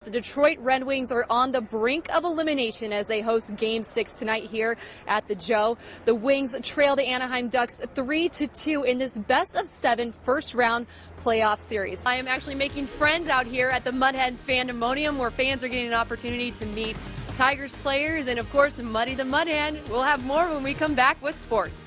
the Detroit Red Wings are on the brink of elimination as they host Game 6 tonight here at the Joe. The Wings trail the Anaheim Ducks 3-2 in this best-of-7 first-round playoff series. I am actually making friends out here at the Mudhens Fandemonium, where fans are getting an opportunity to meet Tigers players and, of course, Muddy the Mudhen. We'll have more when we come back with sports.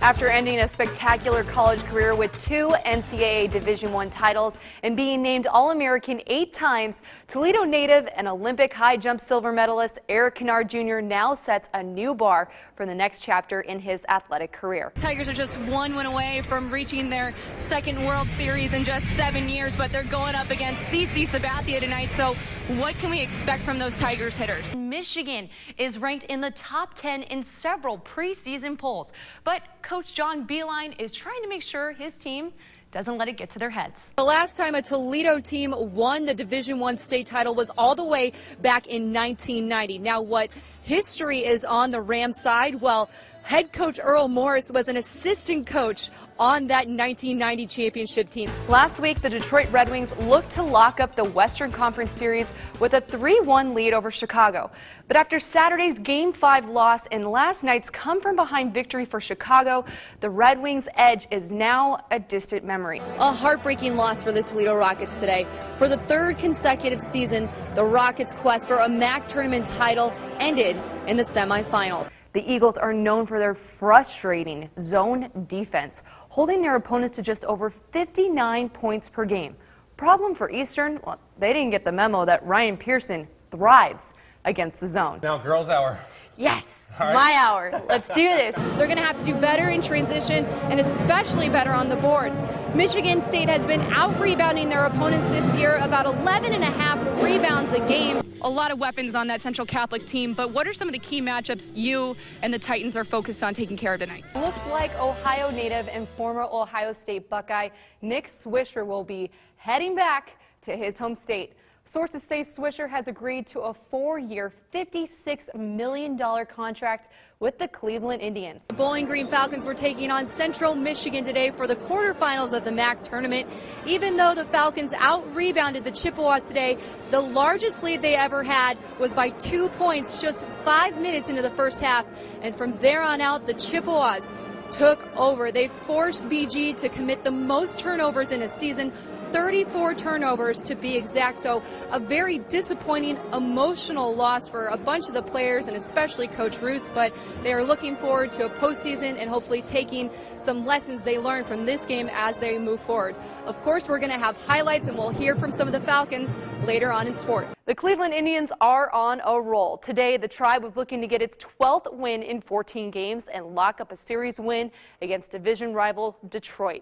After ending a spectacular college career with 2 NCAA Division I titles and being named All-American 8 times, Toledo native and Olympic high jump silver medalist Eric Kennard Jr. now sets a new bar for the next chapter in his athletic career. Tigers are just one win away from reaching their second World Series in just 7 years, but they're going up against CC Sabathia tonight. So what can we expect from those Tigers hitters? Michigan is ranked in the top 10 in several preseason polls, but Coach John Beilein is trying to make sure his team doesn't let it get to their heads. The last time a Toledo team won the Division I state title was all the way back in 1990. Now, what history is on the Rams side? Well, head coach Earl Morris was an assistant coach on that 1990 championship team. Last week, the Detroit Red Wings looked to lock up the Western Conference Series with a 3-1 lead over Chicago. But after Saturday's Game 5 loss and last night's come-from-behind victory for Chicago, the Red Wings' edge is now a distant memory. A heartbreaking loss for the Toledo Rockets today. For the third consecutive season, the Rockets' quest for a MAC tournament title ended in the semifinals. The Eagles are known for their frustrating zone defense, holding their opponents to just over 59 points per game. Problem for Eastern? Well, they didn't get the memo that Ryan Pearson thrives against the zone. Now, girls' hour. Yes, right. My hour. Let's do this. They're going to have to do better in transition and especially better on the boards. Michigan State has been out-rebounding their opponents this year, about 11.5 rebounds a game. A lot of weapons on that Central Catholic team, but what are some of the key matchups you and the Titans are focused on taking care of tonight? Looks like Ohio native and former Ohio State Buckeye Nick Swisher will be heading back to his home state. Sources say Swisher has agreed to a 4-year, $56 million contract with the Cleveland Indians. The Bowling Green Falcons were taking on Central Michigan today for the quarterfinals of the MAC tournament. Even though the Falcons out-rebounded the Chippewas today, the largest lead they ever had was by 2 points just 5 minutes into the first half. And from there on out, the Chippewas took over. They forced BG to commit the most turnovers in a season, 34 turnovers to be exact. So a very disappointing, emotional loss for a bunch of the players and especially Coach Roos, but they are looking forward to a postseason and hopefully taking some lessons they learned from this game as they move forward. Of course, we're going to have highlights and we'll hear from some of the Falcons later on in sports. The Cleveland Indians are on a roll. Today, the Tribe was looking to get its 12th win in 14 games and lock up a series win against division rival Detroit.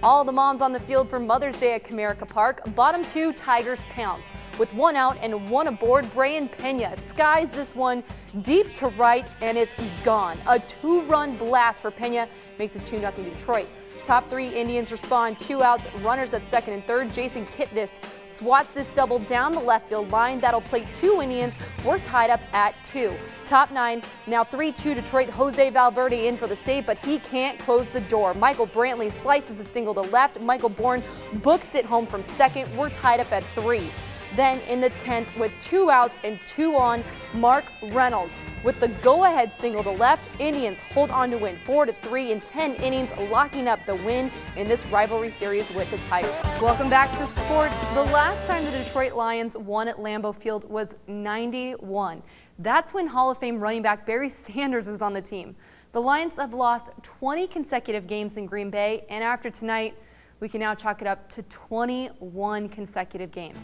All the moms on the field for Mother's Day at Comerica Park. Bottom 2 Tigers pounce. With 1 out and 1 aboard, Brayan Pena skies this one deep to right and is gone. A 2-run blast for Pena makes it 2-0 Detroit. Top 3 Indians respond, 2 outs, runners at second and third. Jason Kipnis swats this double down the left field line. That'll plate 2 Indians. We're tied up at 2. Top 9, now 3-2 Detroit. Jose Valverde in for the save, but he can't close the door. Michael Brantley slices a single to left. Michael Bourne books it home from second. We're tied up at 3. Then in the 10th, with 2 outs and 2 on, Mark Reynolds with the go-ahead single to left. Indians hold on to win 4-3 in 10 innings, locking up the win in this rivalry series with the Tigers. Welcome back to sports. The last time the Detroit Lions won at Lambeau Field was '91. That's when Hall of Fame running back Barry Sanders was on the team. The Lions have lost 20 consecutive games in Green Bay, and after tonight, we can now chalk it up to 21 consecutive games.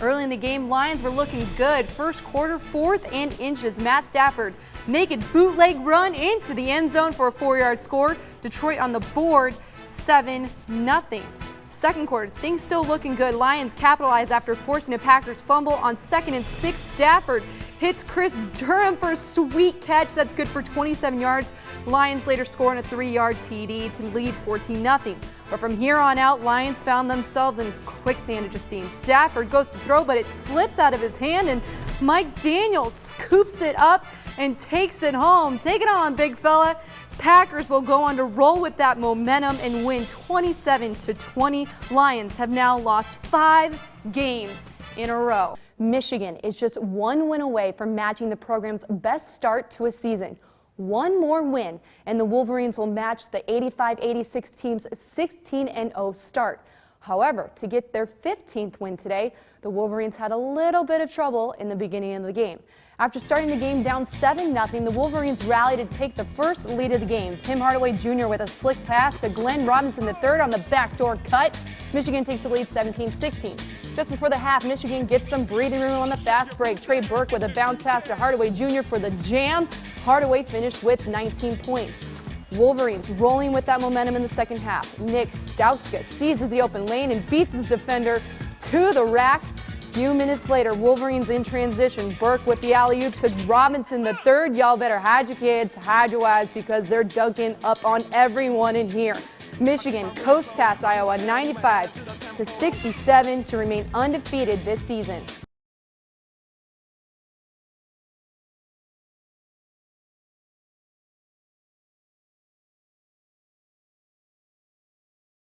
Early in the game, Lions were looking good. First quarter, 4th and inches. Matt Stafford, naked bootleg run into the end zone for a 4-yard score. Detroit on the board, 7-0. Second quarter, things still looking good. Lions capitalize after forcing a Packers fumble on 2nd and 6. Stafford hits Chris Durham for a sweet catch. That's good for 27 yards. Lions later score on a 3-yard TD to lead 14-0. But from here on out, Lions found themselves in quicksand, it just seems. Stafford goes to throw, but it slips out of his hand, and Mike Daniels scoops it up and takes it home. Take it on, big fella. Packers will go on to roll with that momentum and win 27-20. Lions have now lost 5 games in a row. Michigan is just one win away from matching the program's best start to a season. One more win, and the Wolverines will match the 85-86 team's 16-0 start. However, to get their 15th win today, the Wolverines had a little bit of trouble in the beginning of the game. After starting the game down 7-0, the Wolverines rallied to take the first lead of the game. Tim Hardaway Jr. with a slick pass to Glenn Robinson III on the backdoor cut. Michigan takes the lead 17-16. Just before the half, Michigan gets some breathing room on the fast break. Trey Burke with a bounce pass to Hardaway Jr. for the jam. Hardaway finished with 19 points. Wolverines rolling with that momentum in the second half. Nick Stauska seizes the open lane and beats his defender to the rack. A few minutes later, Wolverines in transition. Burke with the alley-oop to Robinson III. Y'all better hide your kids, hide your wives, because they're dunking up on everyone in here. Michigan coast past Iowa 95-67 to remain undefeated this season.